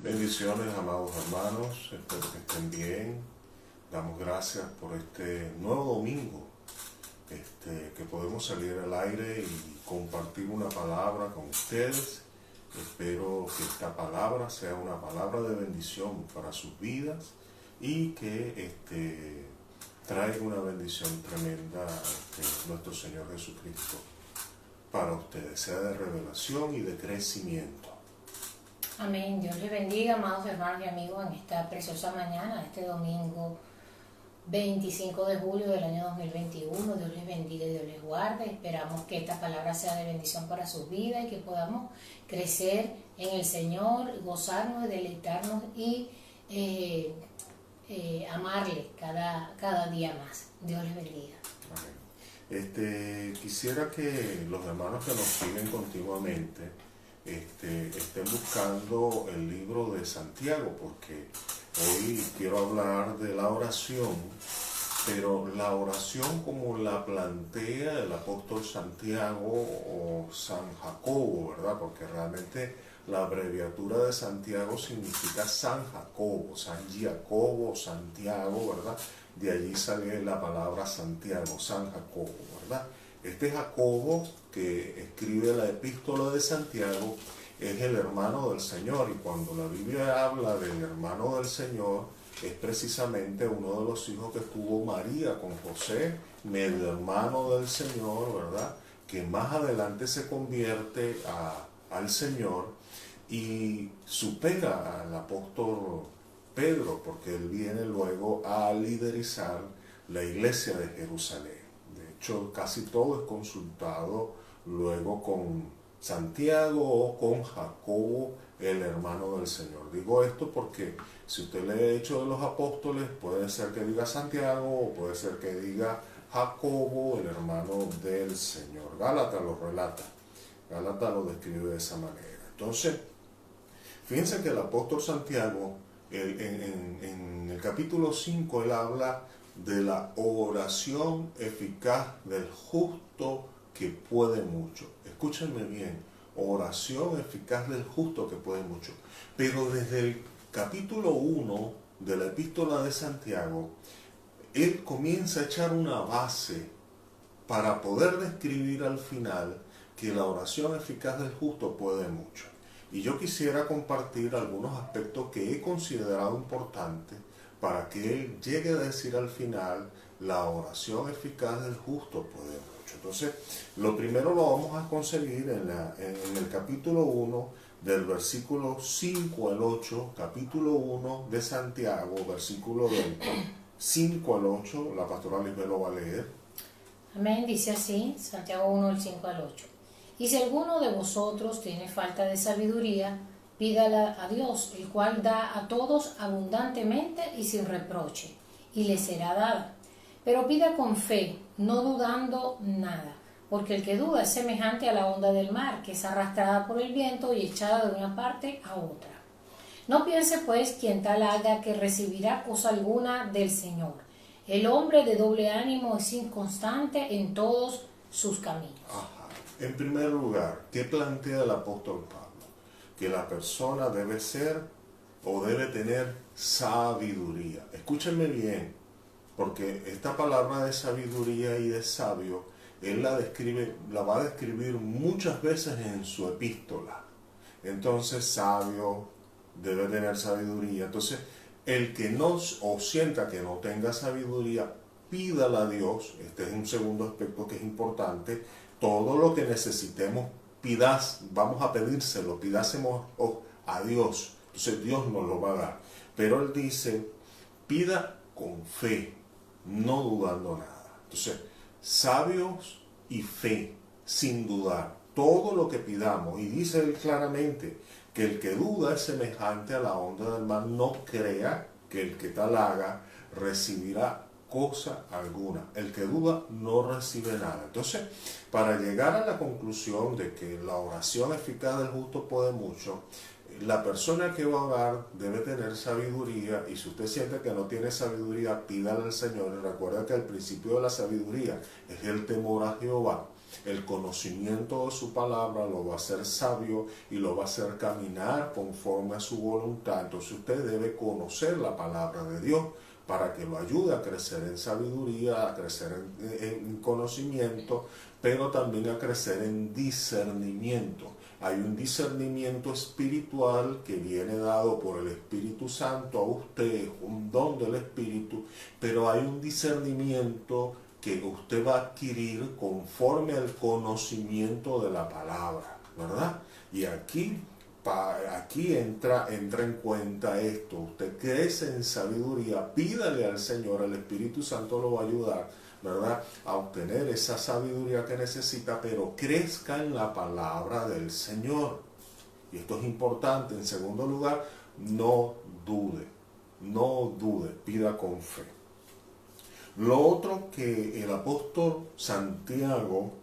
Bendiciones, amados hermanos, espero que estén bien. Damos gracias por este nuevo domingo, que podemos salir al aire y compartir una palabra con ustedes. Espero que esta palabra sea una palabra de bendición para sus vidas y que traiga una bendición tremenda nuestro Señor Jesucristo para ustedes, sea de revelación y de crecimiento. Amén. Dios les bendiga, amados hermanos y amigos, en esta preciosa mañana, este domingo 25 de julio del año 2021. Dios les bendiga y Dios les guarde. Esperamos que esta palabra sea de bendición para sus vidas y que podamos crecer en el Señor, gozarnos y deleitarnos y amarle cada día más. Dios les bendiga. Amén. Quisiera que los hermanos que nos siguen continuamente estén buscando el libro de Santiago, porque hoy quiero hablar de la oración, pero la oración como la plantea el apóstol Santiago o San Jacobo, ¿verdad? Porque realmente la abreviatura de Santiago significa San Jacobo, San Giacobo, Santiago, ¿verdad? De allí sale la palabra Santiago, San Jacobo, ¿verdad? Este Jacobo que escribe la epístola de Santiago es el hermano del Señor, y cuando la Biblia habla del hermano del Señor es precisamente uno de los hijos que tuvo María con José, medio hermano del Señor, ¿verdad? Que más adelante se convierte al Señor y supera al apóstol Pedro, porque él viene luego a liderizar la iglesia de Jerusalén. De hecho, casi todo es consultado luego con Santiago o con Jacobo, el hermano del Señor. Digo esto porque si usted lee Hechos de los Apóstoles, puede ser que diga Santiago o puede ser que diga Jacobo, el hermano del Señor. Gálatas lo relata, Gálatas lo describe de esa manera. Entonces, fíjense que el apóstol Santiago, en el capítulo 5, él habla de la oración eficaz del justo que puede mucho. Escúchenme bien, oración eficaz del justo que puede mucho. Pero desde el capítulo 1 de la epístola de Santiago, él comienza a echar una base para poder describir al final que la oración eficaz del justo puede mucho. Y yo quisiera compartir algunos aspectos que he considerado importantes para que él llegue a decir al final, la oración eficaz del justo puede mucho. Entonces, lo primero lo vamos a conseguir en el capítulo 1, del versículo 5 al 8, capítulo 1 de Santiago, versículo del 5 al 8, la pastora Lisbeth lo va a leer. Amén. Dice así, Santiago 1, del 5 al 8. Y si alguno de vosotros tiene falta de sabiduría, pídala a Dios, el cual da a todos abundantemente y sin reproche, y le será dada. Pero pida con fe, no dudando nada, porque el que duda es semejante a la onda del mar, que es arrastrada por el viento y echada de una parte a otra. No piense pues quien tal haga que recibirá cosa alguna del Señor. El hombre de doble ánimo es inconstante en todos sus caminos. Ajá. En primer lugar, ¿qué plantea el apóstol Pablo? Que la persona debe ser o debe tener sabiduría. Escúchenme bien, porque esta palabra de sabiduría y de sabio, él la va a describir muchas veces en su epístola. Entonces, sabio debe tener sabiduría. Entonces, el que no o sienta que no tenga sabiduría, pídala a Dios. Este es un segundo aspecto que es importante. Todo lo que necesitemos, vamos a pedírselo, pidásemos a Dios. Entonces Dios nos lo va a dar. Pero él dice, pida con fe, no dudando nada. Entonces, sabios y fe, sin dudar. Todo lo que pidamos, y dice él claramente, que el que duda es semejante a la onda del mar. No crea que el que tal haga recibirá cosa alguna. El que duda no recibe nada. Entonces, para llegar a la conclusión de que la oración eficaz del justo puede mucho, la persona que va a orar debe tener sabiduría, y si usted siente que no tiene sabiduría, pídale al Señor. Y recuerda que el principio de la sabiduría es el temor a Jehová. El conocimiento de su palabra lo va a hacer sabio y lo va a hacer caminar conforme a su voluntad. Entonces usted debe conocer la palabra de Dios para que lo ayude a crecer en sabiduría, a crecer en conocimiento, pero también a crecer en discernimiento. Hay un discernimiento espiritual que viene dado por el Espíritu Santo a usted, un don del Espíritu, pero hay un discernimiento que usted va a adquirir conforme al conocimiento de la palabra, ¿verdad? Y aquí entra en cuenta esto. Usted crece en sabiduría, pídale al Señor, el Espíritu Santo lo va a ayudar, ¿verdad?, a obtener esa sabiduría que necesita, pero crezca en la palabra del Señor. Y esto es importante. En segundo lugar, no dude, pida con fe. Lo otro que el apóstol Santiago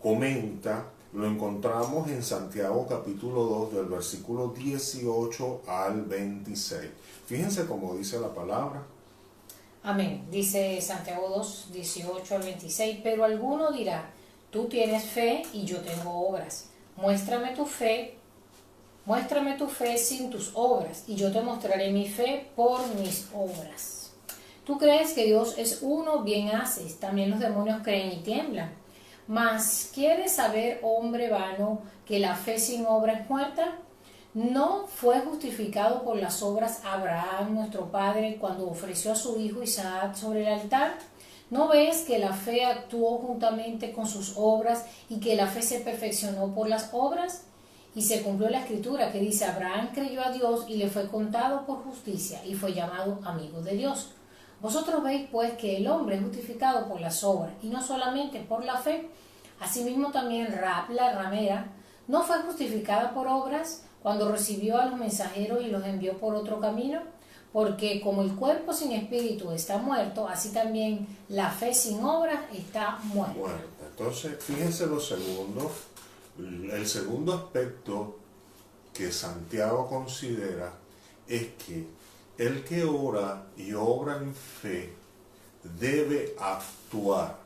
comenta, lo encontramos en Santiago capítulo 2 del versículo 18 al 26. Fíjense cómo dice la palabra. Amén. Dice Santiago 2, 18 al 26, pero alguno dirá, tú tienes fe y yo tengo obras. Muéstrame tu fe sin tus obras, y yo te mostraré mi fe por mis obras. Tú crees que Dios es uno, bien haces, también los demonios creen y tiemblan. Mas, ¿quieres saber, hombre vano, que la fe sin obra es muerta? ¿No fue justificado por las obras Abraham, nuestro padre, cuando ofreció a su hijo Isaac sobre el altar? ¿No ves que la fe actuó juntamente con sus obras y que la fe se perfeccionó por las obras? Y se cumplió la escritura que dice, Abraham creyó a Dios y le fue contado por justicia y fue llamado amigo de Dios. Vosotros veis pues que el hombre es justificado por las obras y no solamente por la fe. Asimismo también Rahab, la ramera, no fue justificada por obras cuando recibió a los mensajeros y los envió por otro camino, porque como el cuerpo sin espíritu está muerto, así también la fe sin obras está muerta. Entonces, fíjense lo segundo, el segundo aspecto que Santiago considera es que el que ora y obra en fe debe actuar.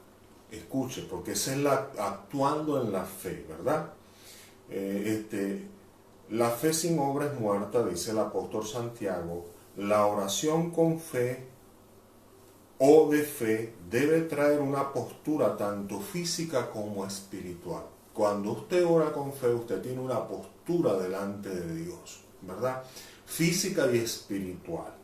Escuche, porque esa es actuando en la fe, ¿verdad? La fe sin obra es muerta, dice el apóstol Santiago. La oración con fe o de fe debe traer una postura tanto física como espiritual. Cuando usted ora con fe, usted tiene una postura delante de Dios, ¿verdad? Física y espiritual.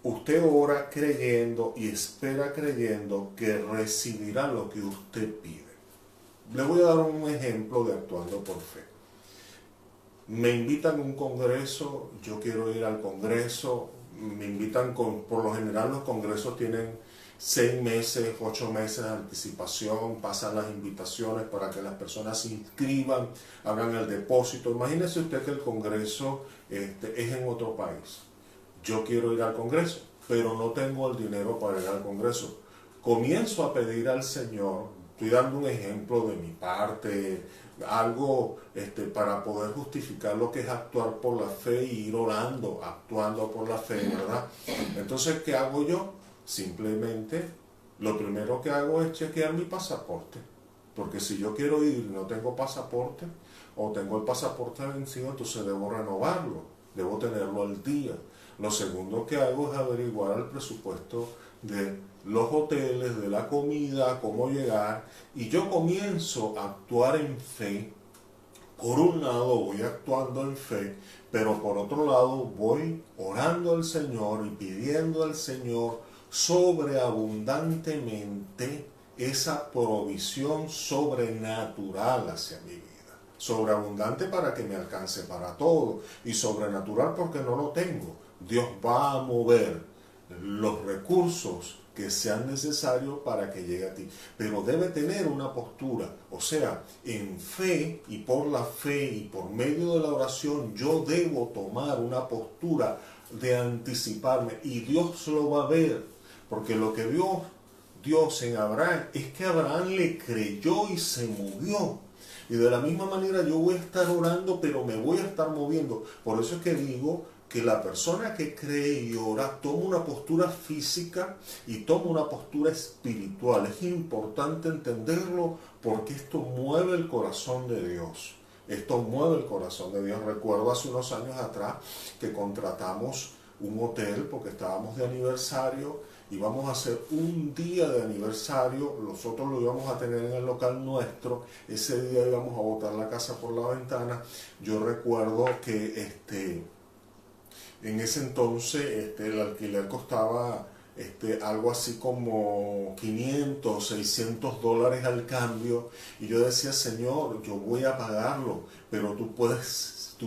Usted ora creyendo y espera creyendo que recibirá lo que usted pide. Le voy a dar un ejemplo de actuando por fe. Me invitan a un congreso, yo quiero ir al congreso, me invitan por lo general los congresos tienen 6 meses, 8 meses de anticipación, pasan las invitaciones para que las personas se inscriban, hagan el depósito. Imagínese usted que el congreso es en otro país. Yo quiero ir al congreso, pero no tengo el dinero para ir al congreso. Comienzo a pedir al Señor, estoy dando un ejemplo de mi parte, algo para poder justificar lo que es actuar por la fe y ir orando, actuando por la fe, ¿verdad? Entonces, ¿qué hago yo? Simplemente, lo primero que hago es chequear mi pasaporte, porque si yo quiero ir y no tengo pasaporte, o tengo el pasaporte vencido, entonces debo renovarlo, debo tenerlo al día. Lo segundo que hago es averiguar el presupuesto de los hoteles, de la comida, cómo llegar, y yo comienzo a actuar en fe. Por un lado voy actuando en fe, pero por otro lado voy orando al Señor y pidiendo al Señor sobreabundantemente esa provisión sobrenatural hacia mi vida. Sobreabundante para que me alcance para todo, y sobrenatural porque no lo tengo. Dios va a mover los recursos que sean necesarios para que llegue a ti, pero debe tener una postura, o sea, en fe, y por la fe y por medio de la oración yo debo tomar una postura de anticiparme, y Dios lo va a ver, porque lo que vio Dios en Abraham es que Abraham le creyó y se movió. Y de la misma manera yo voy a estar orando, pero me voy a estar moviendo. Por eso es que digo que la persona que cree y ora toma una postura física y toma una postura espiritual. Es importante entenderlo porque esto mueve el corazón de Dios. Esto mueve el corazón de Dios. Recuerdo hace unos años atrás que contratamos un hotel porque estábamos de aniversario, íbamos a hacer un día de aniversario, nosotros lo íbamos a tener en el local nuestro, ese día íbamos a botar la casa por la ventana. Yo recuerdo que en ese entonces el alquiler costaba algo así como 500, 600 dólares al cambio, y yo decía, Señor, yo voy a pagarlo, pero tú puedes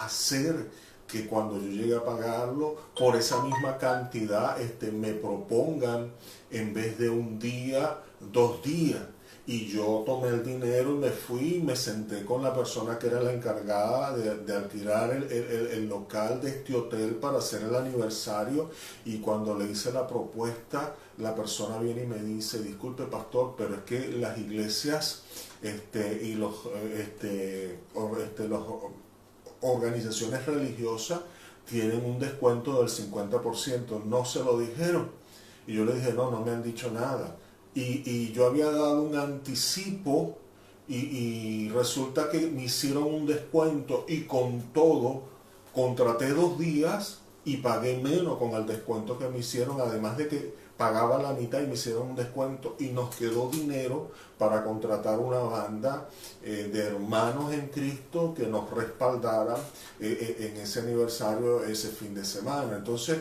hacer que cuando yo llegue a pagarlo, por esa misma cantidad, me propongan, en vez de un día, 2 días. Y yo tomé el dinero y me fui y me senté con la persona que era la encargada de alquilar el local de este hotel para hacer el aniversario. Y cuando le hice la propuesta, la persona viene y me dice, disculpe pastor, pero es que las iglesias y los organizaciones religiosas tienen un descuento del 50%, no se lo dijeron. Y yo le dije, no me han dicho nada. Y yo había dado un anticipo y resulta que me hicieron un descuento, y con todo contraté 2 días y pagué menos con el descuento que me hicieron, además de que pagaba la mitad y me hicieron un descuento, y nos quedó dinero para contratar una banda de hermanos en Cristo que nos respaldaran en ese aniversario, ese fin de semana. Entonces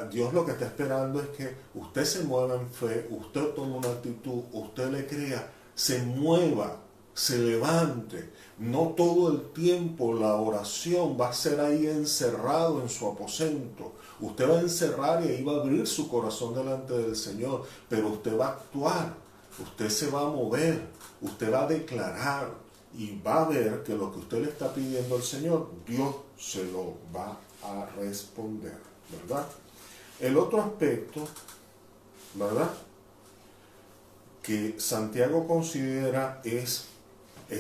Dios lo que está esperando es que usted se mueva en fe, usted tome una actitud, usted le crea, se mueva, se levante. No todo el tiempo la oración va a ser ahí encerrado en su aposento. Usted va a encerrar y ahí va a abrir su corazón delante del Señor, pero usted va a actuar, usted se va a mover, usted va a declarar y va a ver que lo que usted le está pidiendo al Señor, Dios se lo va a responder, ¿verdad? El otro aspecto, ¿verdad?, que Santiago considera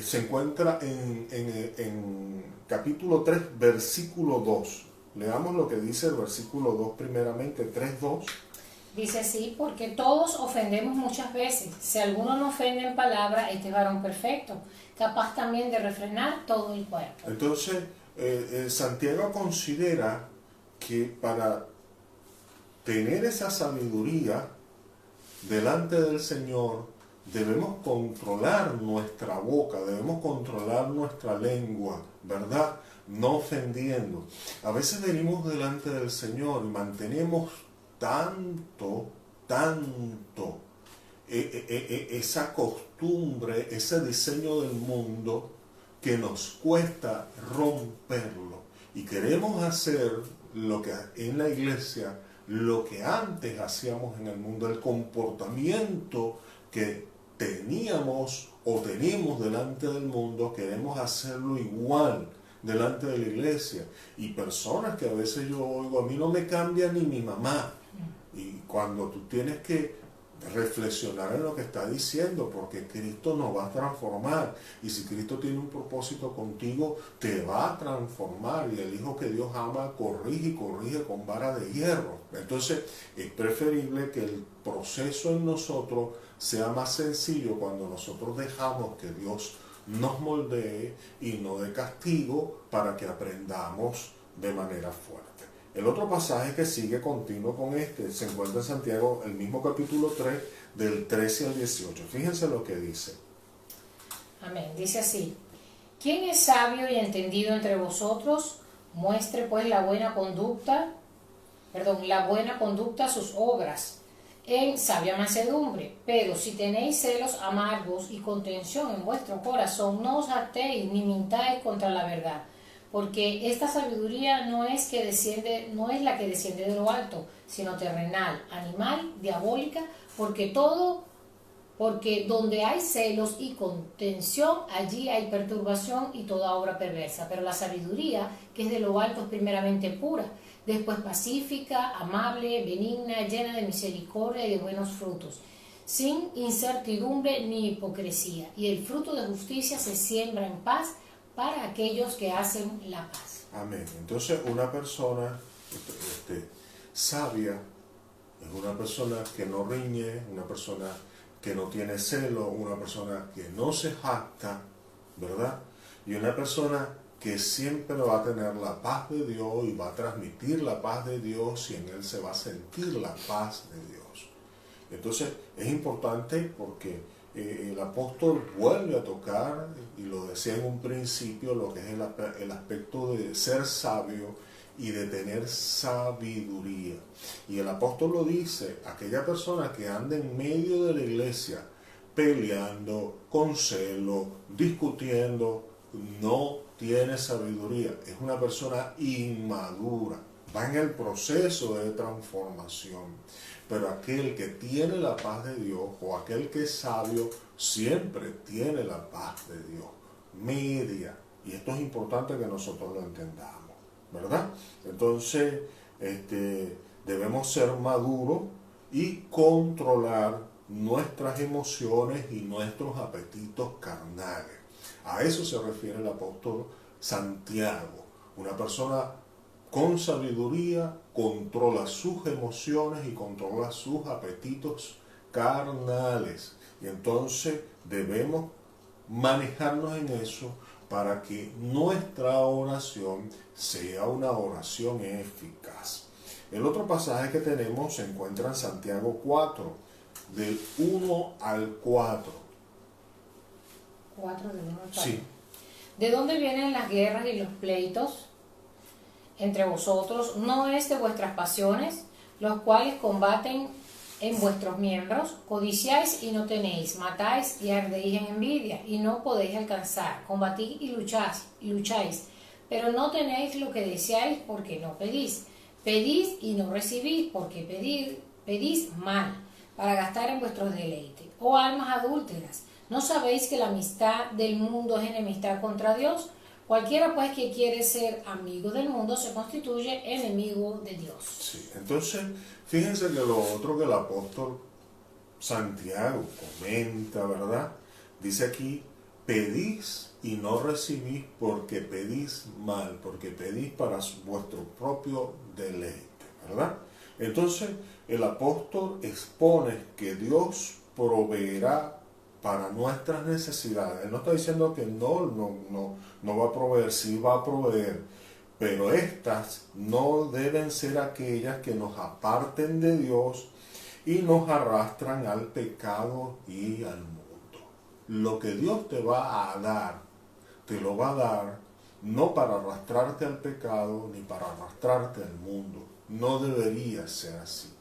se encuentra en capítulo 3, versículo 2. Leamos lo que dice el versículo 2 primeramente, 3:2. Dice así, porque todos ofendemos muchas veces. Si alguno no ofende en palabra, este es varón perfecto, capaz también de refrenar todo el cuerpo. Entonces, Santiago considera que para tener esa sabiduría delante del Señor, debemos controlar nuestra boca, debemos controlar nuestra lengua, ¿verdad? No ofendiendo. A veces venimos delante del Señor y mantenemos tanto esa costumbre, ese diseño del mundo, que nos cuesta romperlo. Y queremos hacer lo que en la iglesia, lo que antes hacíamos en el mundo, el comportamiento que teníamos o tenemos delante del mundo, queremos hacerlo igual delante de la iglesia. Y personas que a veces yo oigo, a mí no me cambia ni mi mamá. Y cuando tú tienes que reflexionar en lo que está diciendo, porque Cristo nos va a transformar, y si Cristo tiene un propósito contigo, te va a transformar, y el Hijo que Dios ama corrige y corrige con vara de hierro. Entonces es preferible que el proceso en nosotros sea más sencillo cuando nosotros dejamos que Dios nos moldee y no de castigo, para que aprendamos de manera fuerte. El otro pasaje que sigue continuo con se encuentra en Santiago, el mismo capítulo 3, del 13 al 18. Fíjense lo que dice. Amén. Dice así: ¿Quién es sabio y entendido entre vosotros? Muestre pues la buena conducta a sus obras, en sabia mansedumbre. Pero si tenéis celos amargos y contención en vuestro corazón, no os hartéis ni mintáis contra la verdad. Porque esta sabiduría no es la que desciende de lo alto, sino terrenal, animal, diabólica, porque donde hay celos y contención, allí hay perturbación y toda obra perversa. Pero la sabiduría, que es de lo alto, es primeramente pura, después pacífica, amable, benigna, llena de misericordia y de buenos frutos, sin incertidumbre ni hipocresía. Y el fruto de justicia se siembra en paz para aquellos que hacen la paz. Amén. Entonces, una persona sabia es una persona que no riñe, una persona que no tiene celo, una persona que no se jacta, ¿verdad? Y una persona que siempre va a tener la paz de Dios y va a transmitir la paz de Dios y en él se va a sentir la paz de Dios. Entonces es importante porque el apóstol vuelve a tocar, y lo decía en un principio, lo que es el aspecto de ser sabio y de tener sabiduría. Y el apóstol lo dice, aquella persona que anda en medio de la iglesia peleando, con celo, discutiendo, no tiene sabiduría, es una persona inmadura, va en el proceso de transformación. Pero aquel que tiene la paz de Dios, o aquel que es sabio, siempre tiene la paz de Dios, media. Y esto es importante que nosotros lo entendamos, ¿verdad? Entonces, debemos ser maduros y controlar nuestras emociones y nuestros apetitos carnales. A eso se refiere el apóstol Santiago. Una persona con sabiduría controla sus emociones y controla sus apetitos carnales. Y entonces debemos manejarnos en eso para que nuestra oración sea una oración eficaz. El otro pasaje que tenemos se encuentra en Santiago 4, del 1 al 4. 4 del 1 al 4. Sí. ¿De dónde vienen las guerras y los pleitos entre vosotros? ¿No es de vuestras pasiones, los cuales combaten en vuestros miembros? Codiciáis y no tenéis, matáis y ardéis en envidia, y no podéis alcanzar. Combatid y lucháis, pero no tenéis lo que deseáis porque no pedís. Pedís y no recibís porque pedís mal, para gastar en vuestros deleites. Oh almas adúlteras, ¿no sabéis que la amistad del mundo es enemistad contra Dios? Cualquiera pues que quiere ser amigo del mundo se constituye enemigo de Dios. Sí, entonces fíjense que lo otro que el apóstol Santiago comenta, ¿verdad? Dice aquí, pedís y no recibís porque pedís mal, porque pedís para vuestro propio deleite, ¿verdad? Entonces el apóstol expone que Dios proveerá para nuestras necesidades. Él no está diciendo que no va a proveer, sí va a proveer, pero estas no deben ser aquellas que nos aparten de Dios y nos arrastran al pecado y al mundo. Lo que Dios te va a dar, te lo va a dar no para arrastrarte al pecado ni para arrastrarte al mundo. No debería ser así.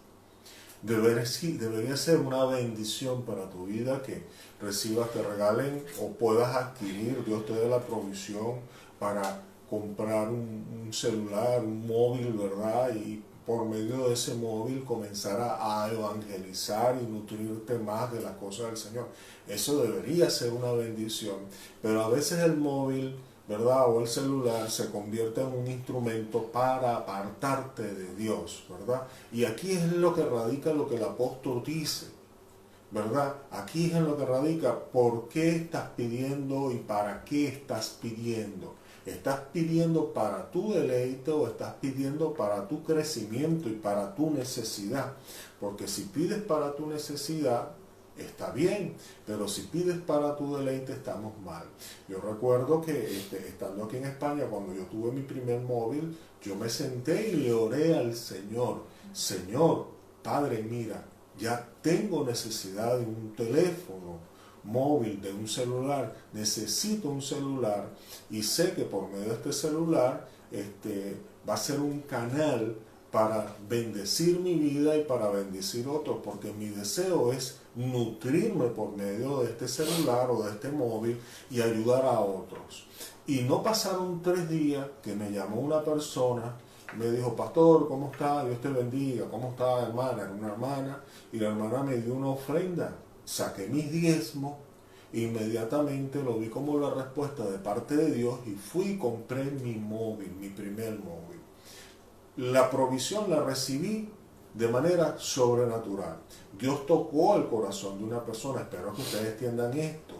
Debería ser una bendición para tu vida que recibas, te regalen o puedas adquirir, Dios te dé la provisión para comprar un celular, un móvil, ¿verdad? Y por medio de ese móvil comenzar a evangelizar y nutrirte más de las cosas del Señor. Eso debería ser una bendición, pero a veces el móvil, ¿verdad? O el celular se convierte en un instrumento para apartarte de Dios, ¿verdad? Y aquí es en lo que radica lo que el apóstol dice, ¿verdad? Aquí es en lo que radica por qué estás pidiendo y para qué estás pidiendo. ¿Estás pidiendo para tu deleite o estás pidiendo para tu crecimiento y para tu necesidad? Porque si pides para tu necesidad, está bien, pero si pides para tu deleite estamos mal. Yo recuerdo que estando aquí en España, cuando yo tuve mi primer móvil, yo me senté y le oré al Señor. Señor, Padre, mira, ya tengo necesidad de un teléfono móvil, de un celular, necesito un celular y sé que por medio de este celular va a ser un canal para bendecir mi vida y para bendecir otros, porque mi deseo es nutrirme por medio de este celular o de este móvil y ayudar a otros. Y no pasaron 3 días que me llamó una persona, me dijo, pastor, ¿cómo está? Dios te bendiga. ¿Cómo está, hermana? Era una hermana, y la hermana me dio una ofrenda. Saqué mis diezmos, inmediatamente lo vi como la respuesta de parte de Dios y fui y compré mi móvil, mi primer móvil. La provisión la recibí de manera sobrenatural. Dios tocó el corazón de una persona. Espero que ustedes entiendan esto.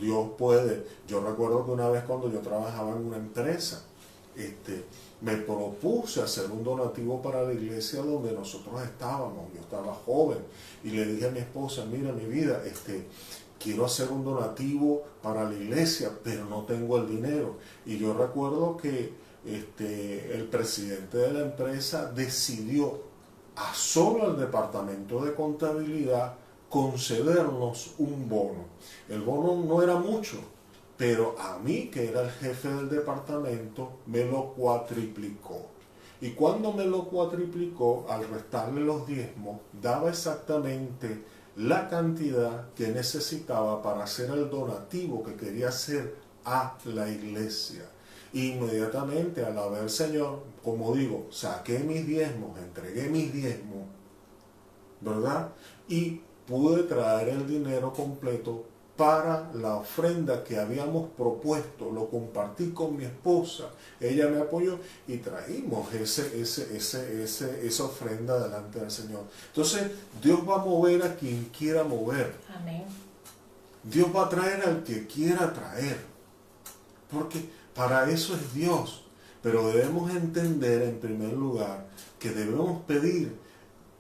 Dios puede. Yo recuerdo que una vez cuando yo trabajaba en una empresa, me propuse hacer un donativo para la iglesia donde nosotros estábamos. Yo estaba joven y le dije a mi esposa, mira mi vida, quiero hacer un donativo para la iglesia, pero no tengo el dinero. Y yo recuerdo que el presidente de la empresa decidió a solo al departamento de contabilidad concedernos un bono. El bono no era mucho, pero a mí, que era el jefe del departamento, me lo cuatriplicó. Y cuando me lo cuatriplicó, al restarle los diezmos, daba exactamente la cantidad que necesitaba para hacer el donativo que quería hacer a la iglesia. Inmediatamente, al haber, Señor, como digo, saqué mis diezmos, entregué mis diezmos, ¿verdad? Y pude traer el dinero completo para la ofrenda que habíamos propuesto. Lo compartí con mi esposa, ella me apoyó y traímos esa ofrenda delante del Señor. Entonces, Dios va a mover a quien quiera mover. Amén. Dios va a traer al que quiera traer, porque para eso es Dios. Pero debemos entender, en primer lugar, que debemos pedir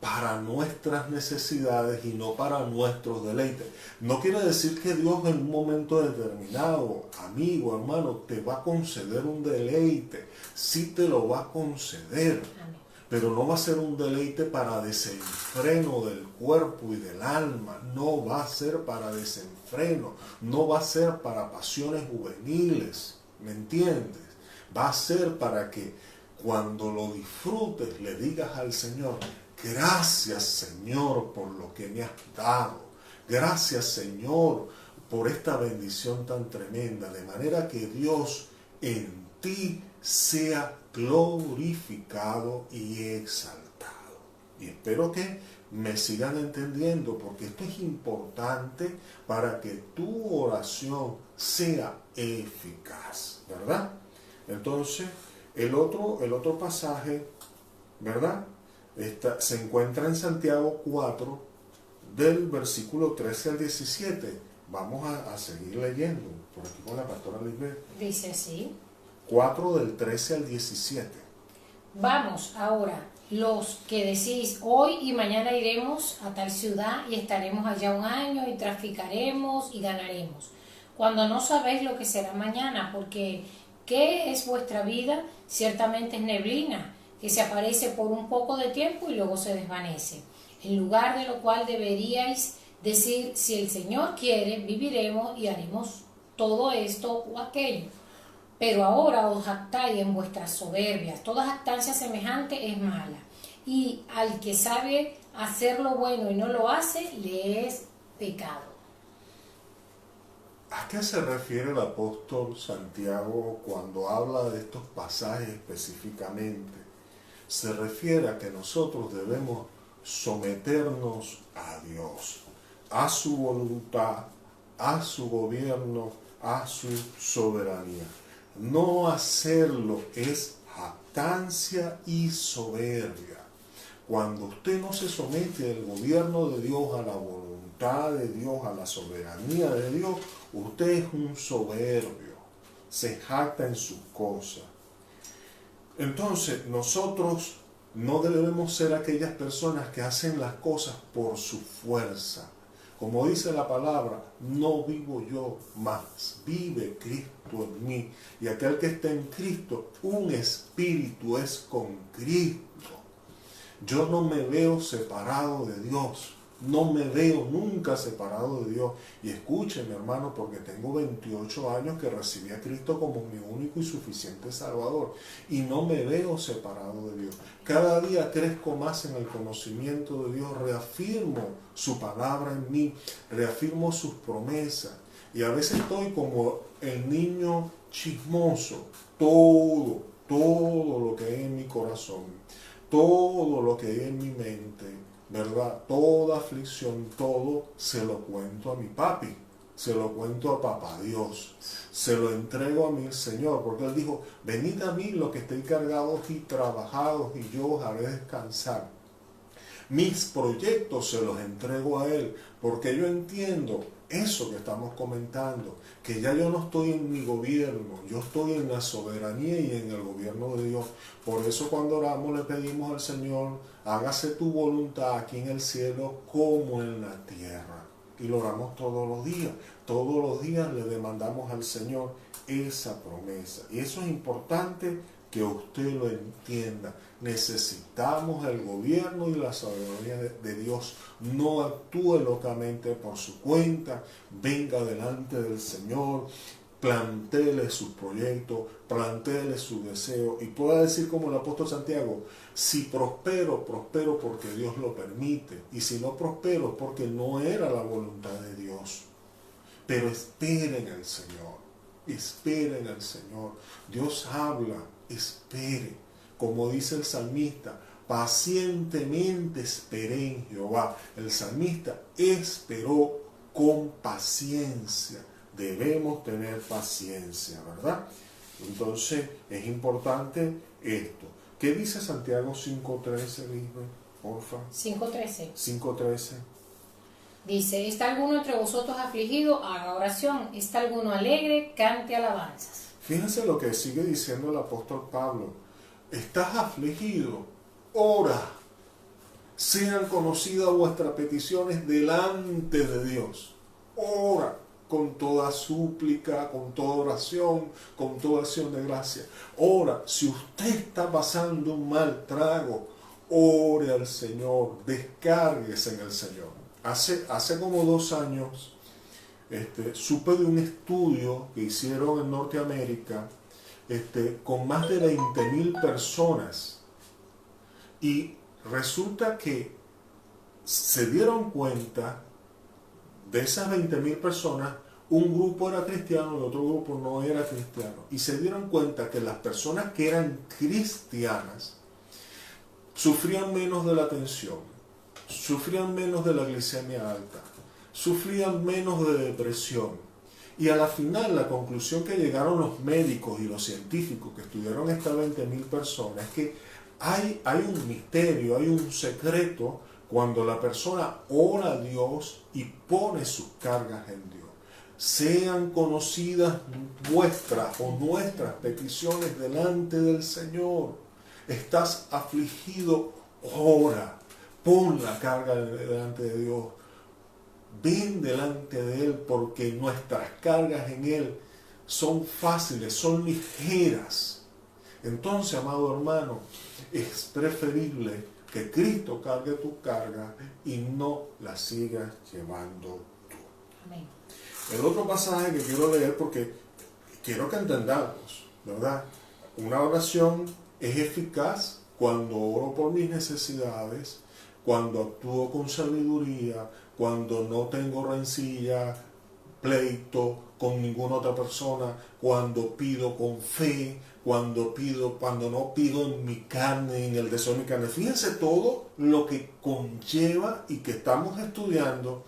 para nuestras necesidades y no para nuestros deleites. No quiere decir que Dios en un momento determinado, amigo, hermano, te va a conceder un deleite. Sí te lo va a conceder. Amén. Pero no va a ser un deleite para desenfreno del cuerpo y del alma. No va a ser para desenfreno. No va a ser para pasiones juveniles. ¿Me entiendes? Va a ser para que cuando lo disfrutes le digas al Señor: gracias, Señor, por lo que me has dado. Gracias, Señor, por esta bendición tan tremenda. De manera que Dios en ti sea glorificado y exaltado. Y espero que me sigan entendiendo, porque esto es importante para que tu oración sea eficaz, ¿verdad? Entonces, el otro pasaje, ¿verdad? Se encuentra en Santiago 4, del versículo 13 al 17. Vamos a seguir leyendo por aquí con la pastora Lisbeth. Dice así: 4 del 13 al 17. Vamos ahora, los que decís, hoy y mañana iremos a tal ciudad y estaremos allá un año y traficaremos y ganaremos, cuando no sabéis lo que será mañana, porque ¿qué es vuestra vida? Ciertamente es neblina, que se aparece por un poco de tiempo y luego se desvanece. En lugar de lo cual deberíais decir, si el Señor quiere, viviremos y haremos todo esto o aquello. Pero ahora os jactáis en vuestras soberbias. Toda jactancia semejante es mala. Y al que sabe hacer lo bueno y no lo hace, le es pecado. ¿A qué se refiere el apóstol Santiago cuando habla de estos pasajes específicamente? Se refiere a que nosotros debemos someternos a Dios, a su voluntad, a su gobierno, a su soberanía. No hacerlo es jactancia y soberbia. Cuando usted no se somete al gobierno de Dios, a la voluntad de Dios, a la soberanía de Dios, usted es un soberbio, se jacta en sus cosas. Entonces, nosotros no debemos ser aquellas personas que hacen las cosas por su fuerza. Como dice la palabra, no vivo yo, mas vive Cristo en mí. Y aquel que está en Cristo, un espíritu es con Cristo. Yo no me veo separado de Dios. No me veo nunca separado de Dios. Y escúcheme, hermano, porque tengo 28 años que recibí a Cristo como mi único y suficiente Salvador. Y no me veo separado de Dios. Cada día crezco más en el conocimiento de Dios. Reafirmo su palabra en mí. Reafirmo sus promesas. Y a veces estoy como el niño chismoso. Todo lo que hay en mi corazón, todo lo que hay en mi mente, ¿verdad? Toda aflicción, todo se lo cuento a mi papi, se lo cuento a papá Dios, se lo entrego a mi Señor, porque Él dijo, venid a mí los que estéis cargados y trabajados y yo os haré descansar. Mis proyectos se los entrego a Él, porque yo entiendo eso que estamos comentando, que ya yo no estoy en mi gobierno, yo estoy en la soberanía y en el gobierno de Dios. Por eso cuando oramos le pedimos al Señor, hágase tu voluntad aquí en el cielo como en la tierra. Y lo oramos todos los días. Todos los días le demandamos al Señor esa promesa. Y eso es importante que usted lo entienda. Necesitamos el gobierno y la soberanía de Dios. No actúe locamente por su cuenta. Venga delante del Señor. Plantéele sus proyectos, plantéele su deseo y pueda decir como el apóstol Santiago, si prospero, prospero porque Dios lo permite, y si no prospero porque no era la voluntad de Dios. Pero esperen al Señor, esperen al Señor. Dios habla, espere. Como dice el salmista, pacientemente esperé en Jehová. El salmista esperó con paciencia. Debemos tener paciencia, ¿verdad? Entonces es importante esto. ¿Qué dice Santiago 5.13, Lisbeth? Porfa. 5.13. 5.13. Dice, ¿está alguno entre vosotros afligido? Haga oración. ¿Está alguno alegre? Cante alabanzas. Fíjense lo que sigue diciendo el apóstol Pablo. ¿Estás afligido? Ora. Sean conocidas vuestras peticiones delante de Dios. Ora. Con toda súplica, con toda oración, con toda acción de gracia. Ora, si usted está pasando un mal trago, ore al Señor, descárguese en el Señor. Hace como 2 años, supe de un estudio que hicieron en Norteamérica, con más de 20.000 personas. Y resulta que se dieron cuenta de esas 20.000 personas, un grupo era cristiano y otro grupo no era cristiano. Y se dieron cuenta que las personas que eran cristianas sufrían menos de la tensión, sufrían menos de la glicemia alta, sufrían menos de depresión. Y a la final, la conclusión que llegaron los médicos y los científicos que estudiaron estas 20.000 personas es que hay un misterio, hay un secreto cuando la persona ora a Dios y pone sus cargas en Dios. Sean conocidas vuestras o nuestras peticiones delante del Señor. Estás afligido, ora. Pon la carga delante de Dios. Ven delante de Él porque nuestras cargas en Él son fáciles, son ligeras. Entonces, amado hermano, es preferible que Cristo cargue tu carga y no la sigas llevando tú. Amén. El otro pasaje que quiero leer porque quiero que entendamos, ¿verdad? Una oración es eficaz cuando oro por mis necesidades, cuando actúo con sabiduría, cuando no tengo rencilla, pleito con ninguna otra persona, cuando pido con fe, cuando no pido en mi carne, en el deseo de mi carne. Fíjense todo lo que conlleva y que estamos estudiando,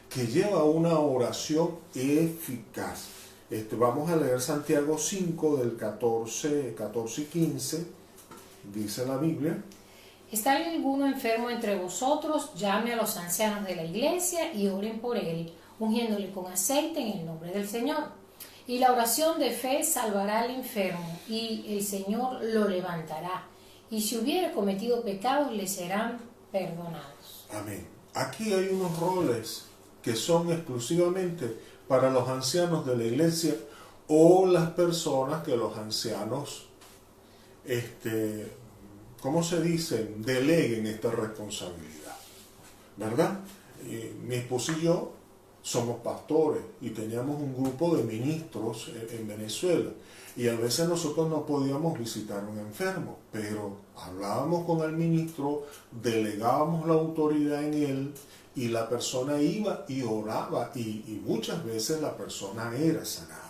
que lleva una oración eficaz. Vamos a leer Santiago 5 del 14 y 15, dice la Biblia. ¿Está alguno enfermo entre vosotros? Llame a los ancianos de la iglesia y oren por él, ungiéndole con aceite en el nombre del Señor. Y la oración de fe salvará al enfermo, y el Señor lo levantará. Y si hubiere cometido pecados, le serán perdonados. Amén. Aquí hay unos roles que son exclusivamente para los ancianos de la iglesia o las personas que los ancianos, ¿cómo se dice? Deleguen esta responsabilidad, ¿verdad? Mi esposo y yo somos pastores y teníamos un grupo de ministros en Venezuela y a veces nosotros no podíamos visitar a un enfermo, pero hablábamos con el ministro, delegábamos la autoridad en él y la persona iba y oraba y muchas veces la persona era sanada.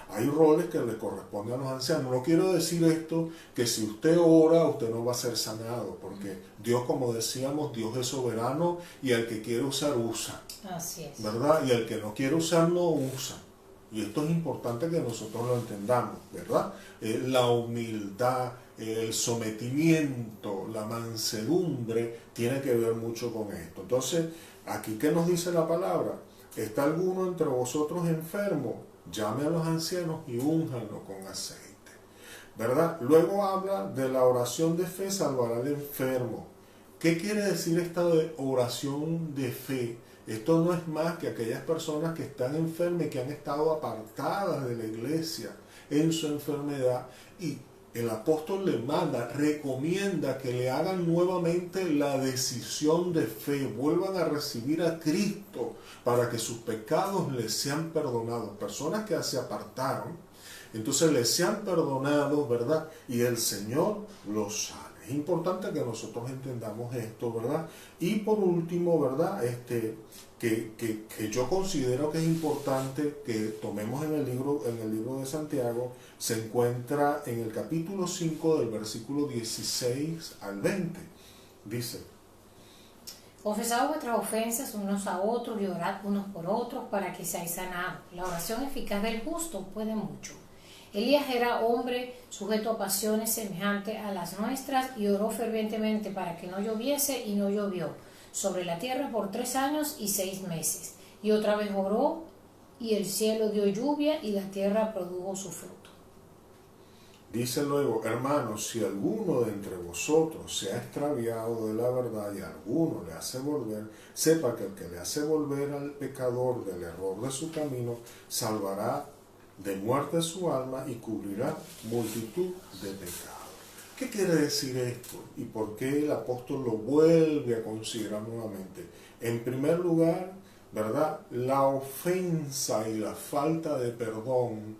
Hay roles que le corresponden a los ancianos. No quiero decir esto que si usted ora, usted no va a ser sanado, porque Dios, como decíamos, Dios es soberano y al que quiere usar, usa. Así es. ¿Verdad? Y al que no quiere usar, no usa. Y esto es importante que nosotros lo entendamos, ¿verdad? La humildad, el sometimiento, la mansedumbre tiene que ver mucho con esto. Entonces, aquí, ¿qué nos dice la palabra? ¿está alguno entre vosotros enfermo? Llame a los ancianos y únjanlo con aceite. ¿Verdad? Luego habla de la oración de fe salvará al enfermo. ¿Qué quiere decir esta oración de fe? Esto no es más que aquellas personas que están enfermas y que han estado apartadas de la iglesia en su enfermedad, y el apóstol le manda, recomienda que le hagan nuevamente la decisión de fe, vuelvan a recibir a Cristo para que sus pecados les sean perdonados. Personas que se apartaron, entonces les sean perdonados, ¿verdad? Y el Señor los sana. Es importante que nosotros entendamos esto, ¿verdad? Y por último, ¿verdad? Que yo considero que es importante que tomemos en el libro de Santiago, se encuentra en el capítulo 5 del versículo 16 al 20. Dice: confesad vuestras ofensas unos a otros y orad unos por otros para que seáis sanados. La oración eficaz del justo puede mucho. Elías era hombre sujeto a pasiones semejantes a las nuestras y oró fervientemente para que no lloviese, y no llovió sobre la tierra por 3 años y 6 meses. Y otra vez oró, y el cielo dio lluvia y la tierra produjo su fruto. Dice luego: hermanos, si alguno de entre vosotros se ha extraviado de la verdad y alguno le hace volver, sepa que el que le hace volver al pecador del error de su camino, salvará de muerte su alma y cubrirá multitud de pecados. ¿Qué quiere decir esto? ¿Y por qué el apóstol lo vuelve a considerar nuevamente? En primer lugar, ¿verdad? La ofensa y la falta de perdón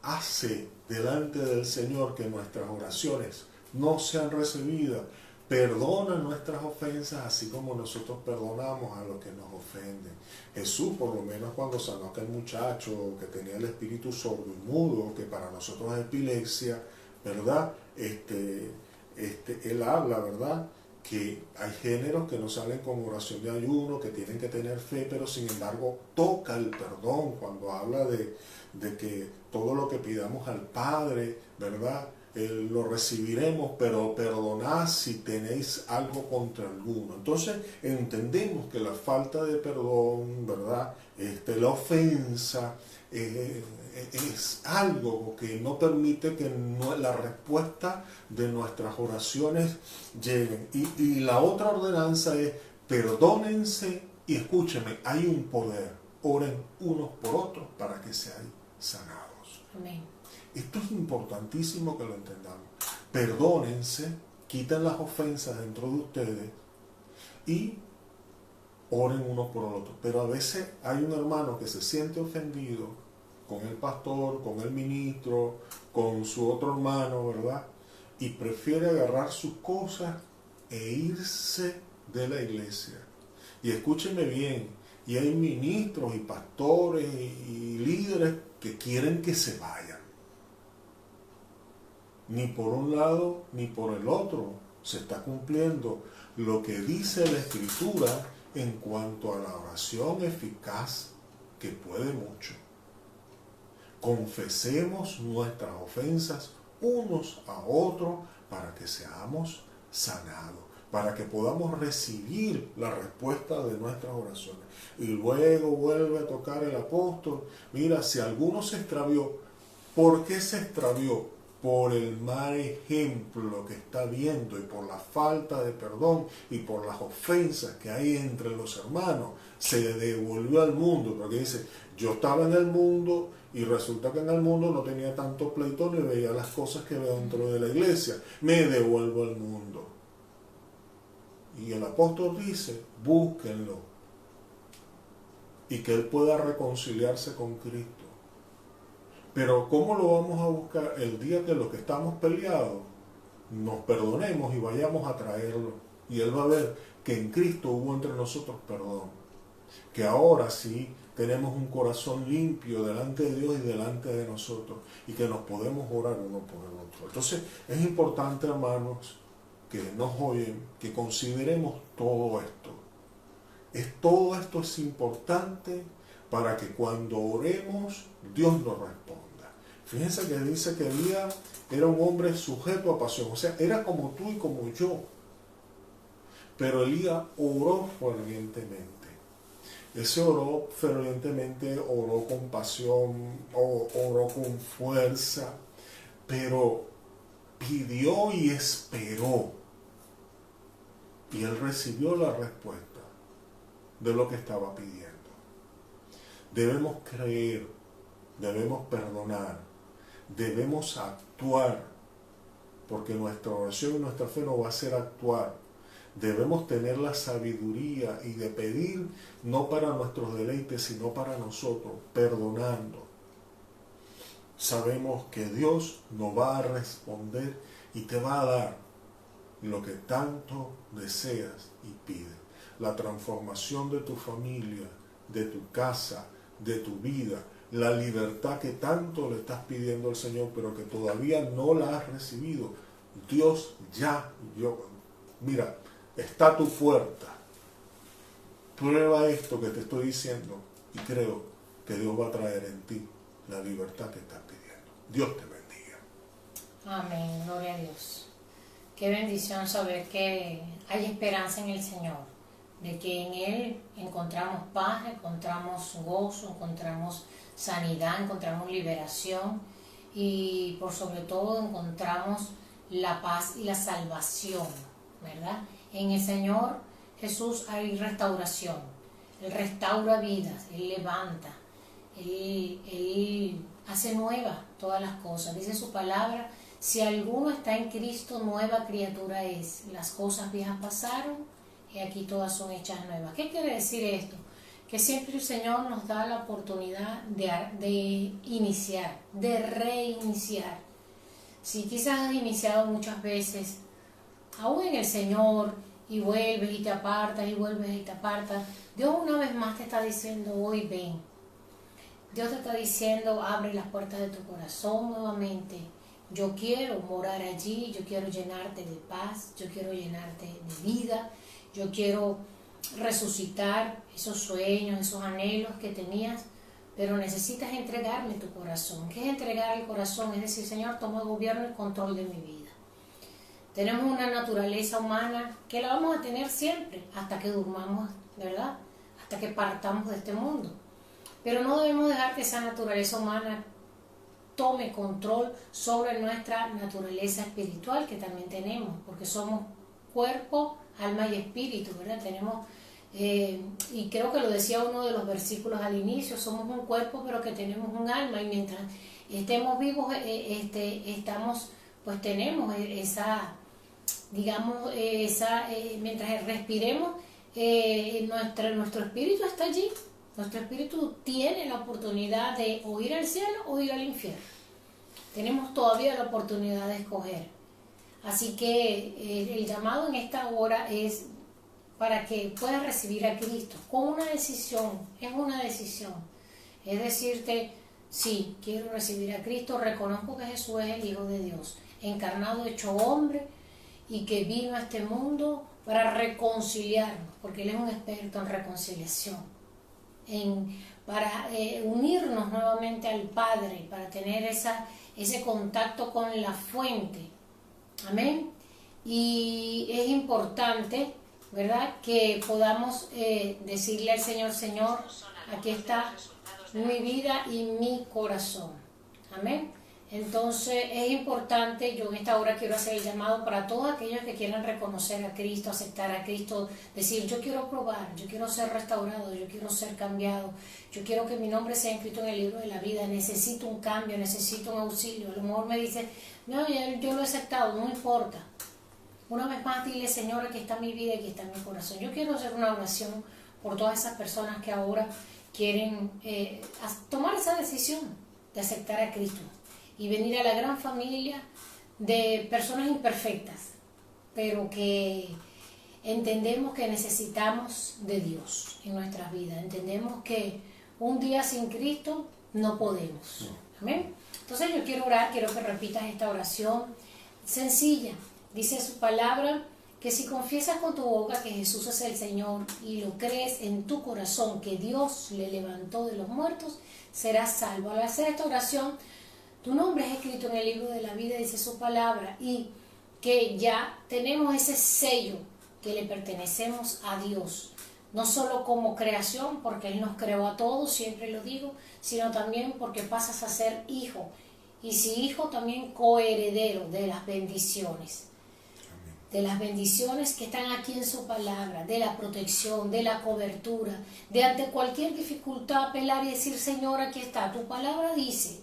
hace delante del Señor que nuestras oraciones no sean recibidas. Perdona nuestras ofensas así como nosotros perdonamos a los que nos ofenden. Jesús, por lo menos cuando sanó a aquel muchacho que tenía el espíritu sordo y mudo, que para nosotros es epilepsia, ¿verdad? Él habla, ¿verdad?, que hay géneros que no salen con oración de ayuno, que tienen que tener fe, pero sin embargo toca el perdón cuando habla de que todo lo que pidamos al Padre, ¿verdad?, lo recibiremos, pero perdonad si tenéis algo contra alguno. Entonces entendemos que la falta de perdón, ¿verdad?, la ofensa, es algo que no permite que la respuesta de nuestras oraciones lleguen. Y la otra ordenanza es: perdónense y escúchenme, hay un poder, oren unos por otros para que sean sanados. Amén. Esto es importantísimo que lo entendamos. Perdónense, quiten las ofensas dentro de ustedes y oren unos por otros. Pero a veces hay un hermano que se siente ofendido con el pastor, con el ministro, con su otro hermano, ¿verdad? Y prefiere agarrar sus cosas e irse de la iglesia. Y escúchenme bien, y hay ministros y pastores y líderes que quieren que se vayan. Ni por un lado ni por el otro se está cumpliendo lo que dice la Escritura en cuanto a la oración eficaz que puede mucho. Confesemos nuestras ofensas unos a otros para que seamos sanados, para que podamos recibir la respuesta de nuestras oraciones. Y luego vuelve a tocar el apóstol: mira, si alguno se extravió, ¿por qué se extravió? Por el mal ejemplo que está viendo y por la falta de perdón y por las ofensas que hay entre los hermanos, se devolvió al mundo. Porque dice: yo estaba en el mundo y resulta que en el mundo no tenía tanto pleito ni veía las cosas que veo dentro de la iglesia, me devuelvo al mundo. Y el apóstol dice: búsquenlo y que él pueda reconciliarse con Cristo. Pero ¿cómo lo vamos a buscar? El día que los que estamos peleados nos perdonemos y vayamos a traerlo. Y él va a ver que en Cristo hubo entre nosotros perdón. Que ahora sí tenemos un corazón limpio delante de Dios y delante de nosotros. Y que nos podemos orar uno por el otro. Entonces es importante, hermanos, que nos oyen, que consideremos todo esto. Todo esto es importante para que cuando oremos, Dios nos responda. Fíjense que dice que Elías era un hombre sujeto a pasión, o sea, era como tú y como yo. Pero Elías oró fervientemente. Ese oró fervientemente, oró con pasión, oró con fuerza, pero pidió y esperó. Y él recibió la respuesta de lo que estaba pidiendo. Debemos creer, debemos perdonar, debemos actuar, porque nuestra oración y nuestra fe no va a ser actuar. Debemos tener la sabiduría y de pedir no para nuestros deleites, sino para nosotros, perdonando. Sabemos que Dios nos va a responder y te va a dar lo que tanto deseas y pides. La transformación de tu familia, de tu casa, de tu vida, la libertad que tanto le estás pidiendo al Señor, pero que todavía no la has recibido. Dios mira, está a tu puerta. Prueba esto que te estoy diciendo y creo que Dios va a traer en ti la libertad que estás pidiendo. Dios te bendiga. Amén, gloria a Dios. Qué bendición saber que hay esperanza en el Señor, de que en Él encontramos paz, encontramos gozo, encontramos sanidad, encontramos liberación y por sobre todo encontramos la paz y la salvación, ¿verdad? En el Señor Jesús hay restauración. Él restaura vidas, Él levanta, Él hace nuevas todas las cosas. Dice su palabra: si alguno está en Cristo, nueva criatura es. Las cosas viejas pasaron y aquí todas son hechas nuevas. ¿Qué quiere decir esto? Que siempre el Señor nos da la oportunidad de iniciar, de reiniciar. Si quizás has iniciado muchas veces, aún en el Señor, y vuelves y te apartas, y vuelves y te apartas, Dios una vez más te está diciendo: hoy ven. Dios te está diciendo: abre las puertas de tu corazón nuevamente. Yo quiero morar allí, yo quiero llenarte de paz, yo quiero llenarte de vida, yo quiero resucitar esos sueños, esos anhelos que tenías, pero necesitas entregarme tu corazón. ¿Qué es entregar el corazón? Es decir: Señor, toma gobierno y control de mi vida. Tenemos una naturaleza humana que la vamos a tener siempre, hasta que durmamos, ¿verdad? Hasta que partamos de este mundo. Pero no debemos dejar que esa naturaleza humana tome control sobre nuestra naturaleza espiritual que también tenemos, porque somos cuerpo, alma y espíritu, ¿verdad? Tenemos, y creo que lo decía uno de los versículos al inicio, somos un cuerpo pero que tenemos un alma, y mientras estemos vivos, tenemos esa, digamos, mientras respiremos, nuestro espíritu está allí. Nuestro espíritu tiene la oportunidad de o ir al cielo o ir al infierno. Tenemos todavía la oportunidad de escoger. Así que el llamado en esta hora es para que puedas recibir a Cristo con una decisión. Es una decisión. Es decirte: sí, quiero recibir a Cristo, reconozco que Jesús es el Hijo de Dios, encarnado, hecho hombre, y que vino a este mundo para reconciliarnos, porque Él es un experto en reconciliación. Para unirnos nuevamente al Padre, para tener ese contacto con la fuente. Amén. Y es importante, ¿verdad?, que podamos decirle al Señor: Señor, aquí está mi vida y mi corazón. Amén. Entonces es importante, yo en esta hora quiero hacer el llamado para todos aquellos que quieran reconocer a Cristo, aceptar a Cristo, decir: yo quiero probar, yo quiero ser restaurado, yo quiero ser cambiado, yo quiero que mi nombre sea inscrito en el libro de la vida, necesito un cambio, necesito un auxilio. A lo mejor me dice: no, yo lo he aceptado, no importa. Una vez más dile: Señor, aquí está mi vida, aquí está mi corazón. Yo quiero hacer una oración por todas esas personas que ahora quieren tomar esa decisión de aceptar a Cristo y venir a la gran familia de personas imperfectas, pero que entendemos que necesitamos de Dios en nuestras vidas. Entendemos que un día sin Cristo no podemos. Amén. Entonces yo quiero orar, quiero que repitas esta oración sencilla. Dice su palabra que si confiesas con tu boca que Jesús es el Señor y lo crees en tu corazón que Dios le levantó de los muertos, serás salvo. Al hacer esta oración, tu nombre es escrito en el libro de la vida, dice su palabra, y que ya tenemos ese sello que le pertenecemos a Dios. no solo como creación, porque Él nos creó a todos, siempre lo digo, sino también porque pasas a ser hijo. Y si hijo, también coheredero de las bendiciones. De las bendiciones que están aquí en su palabra, de la protección, de la cobertura, de ante cualquier dificultad apelar y decir, Señor, aquí está, tu palabra dice,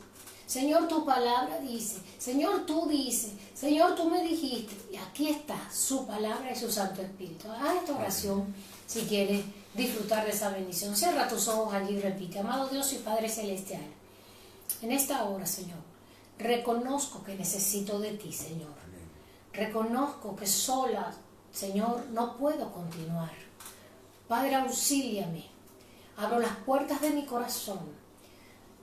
Señor, tu palabra dice, Señor, tú dices, Señor, tú me dijiste, y aquí está su palabra y su Santo Espíritu. Haz esta oración si quieres disfrutar de esa bendición. Cierra tus ojos allí y repite, amado Dios y Padre Celestial, en esta hora, Señor, reconozco que necesito de ti, Señor. Reconozco que sola, Señor, no puedo continuar. Padre, auxíliame. Abro las puertas de mi corazón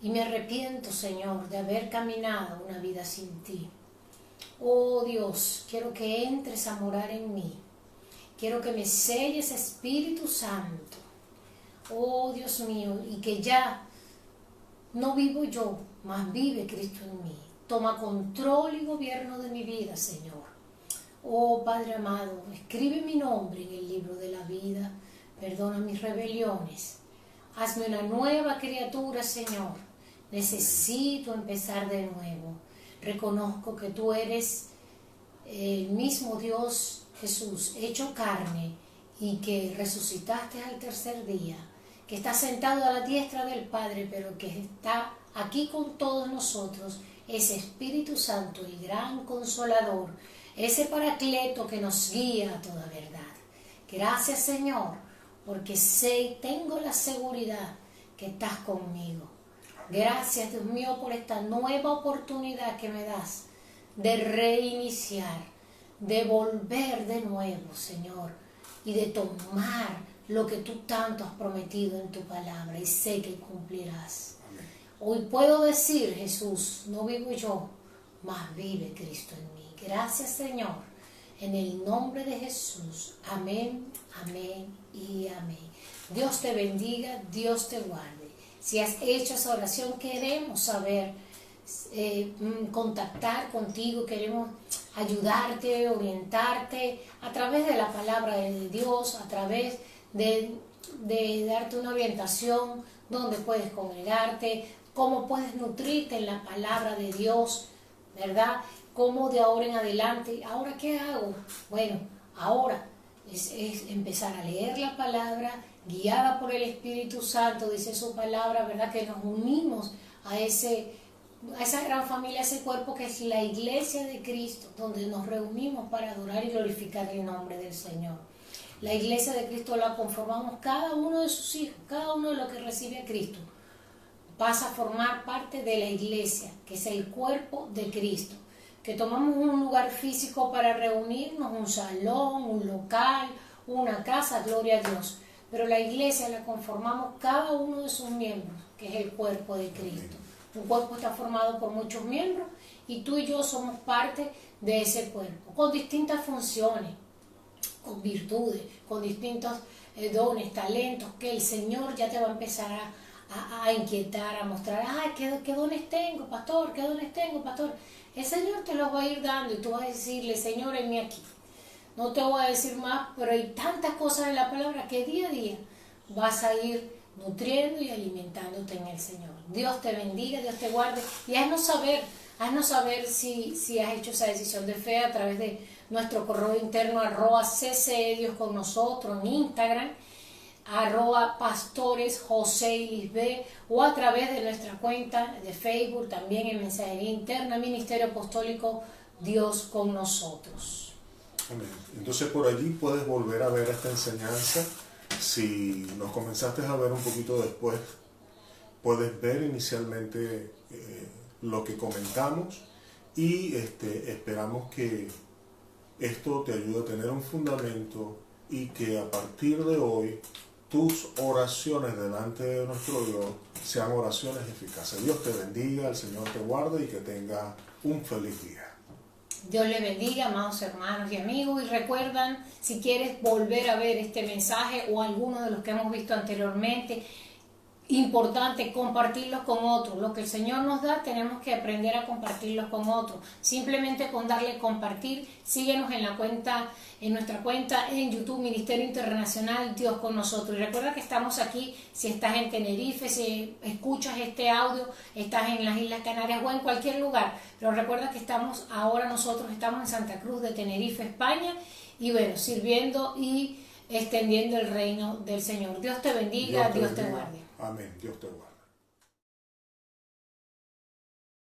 y me arrepiento, Señor, de haber caminado una vida sin ti. Oh Dios, quiero que entres a morar en mí. Quiero que me selles, Espíritu Santo. Oh Dios mío, y que ya no vivo yo, mas vive Cristo en mí. Toma control y gobierno de mi vida, Señor. Oh Padre amado, escribe mi nombre en el libro de la vida, perdona mis rebeliones, hazme una nueva criatura, Señor. Necesito empezar de nuevo. Reconozco que tú eres el mismo Dios, Jesús, hecho carne, y que resucitaste al tercer día, que está sentado a la diestra del Padre, pero que está aquí con todos nosotros, ese Espíritu Santo, el gran Consolador, ese Paracleto que nos guía a toda verdad. Gracias, Señor, porque sé y tengo la seguridad que estás conmigo. Gracias, Dios mío, por esta nueva oportunidad que me das de reiniciar, de volver de nuevo, Señor, y de tomar lo que tú tanto has prometido en tu palabra, y sé que cumplirás. Amén. Hoy puedo decir, Jesús, no vivo yo, mas vive Cristo en mí. Gracias, Señor, en el nombre de Jesús. Amén, amén y amén. Dios te bendiga, Dios te guarde. Si has hecho esa oración, queremos saber, contactar contigo, queremos ayudarte, orientarte a través de la palabra de Dios, a través de darte una orientación, donde puedes congregarte, cómo puedes nutrirte en la palabra de Dios, ¿verdad? Cómo de ahora en adelante, ¿ahora qué hago? Bueno, ahora es empezar a leer la palabra, guiada por el Espíritu Santo, dice su palabra, ¿verdad? Que nos unimos a esa gran familia, a ese cuerpo que es la iglesia de Cristo, donde nos reunimos para adorar y glorificar el nombre del Señor. La iglesia de Cristo la conformamos cada uno de sus hijos, cada uno de los que recibe a Cristo pasa a formar parte de la iglesia, que es el cuerpo de Cristo, que tomamos un lugar físico para reunirnos, un salón, un local, una casa, gloria a Dios, pero la iglesia la conformamos cada uno de sus miembros, que es el cuerpo de Cristo. Un cuerpo está formado por muchos miembros y tú y yo somos parte de ese cuerpo, con distintas funciones, con virtudes, con distintos dones, talentos, que el Señor ya te va a empezar a inquietar, a mostrar, ¿qué dones tengo, pastor? ¿Qué dones tengo, pastor? El Señor te los va a ir dando y tú vas a decirle, Señor, henme aquí. No te voy a decir más, pero hay tantas cosas en la palabra que día a día vas a ir nutriendo y alimentándote en el Señor. Dios te bendiga, Dios te guarde y haznos saber si has hecho esa decisión de fe a través de nuestro correo interno @ccedios con nosotros en Instagram, @pastores José y Lisbeth, o a través de nuestra cuenta de Facebook, también en mensajería interna, Ministerio Apostólico Dios con nosotros. Amén. Entonces por allí puedes volver a ver esta enseñanza. Si nos comenzaste a ver un poquito después, puedes ver inicialmente lo que comentamos y esperamos que esto te ayude a tener un fundamento y que a partir de hoy tus oraciones delante de nuestro Dios sean oraciones eficaces. Dios te bendiga, el Señor te guarde y que tenga un feliz día. Dios les bendiga, amados hermanos y amigos, y recuerdan, si quieres volver a ver este mensaje o alguno de los que hemos visto anteriormente, importante compartirlos con otros. Lo que el Señor nos da tenemos que aprender a compartirlos con otros. Simplemente con darle compartir. Síguenos en nuestra cuenta en YouTube, Ministerio Internacional Dios con Nosotros. Y recuerda que estamos aquí, si estás en Tenerife, si escuchas este audio, estás en las Islas Canarias o en cualquier lugar. Pero recuerda que nosotros estamos en Santa Cruz de Tenerife, España, y bueno, sirviendo y extendiendo el reino del Señor. Dios te bendiga, Dios te guarde. Amén. Dios te guarde.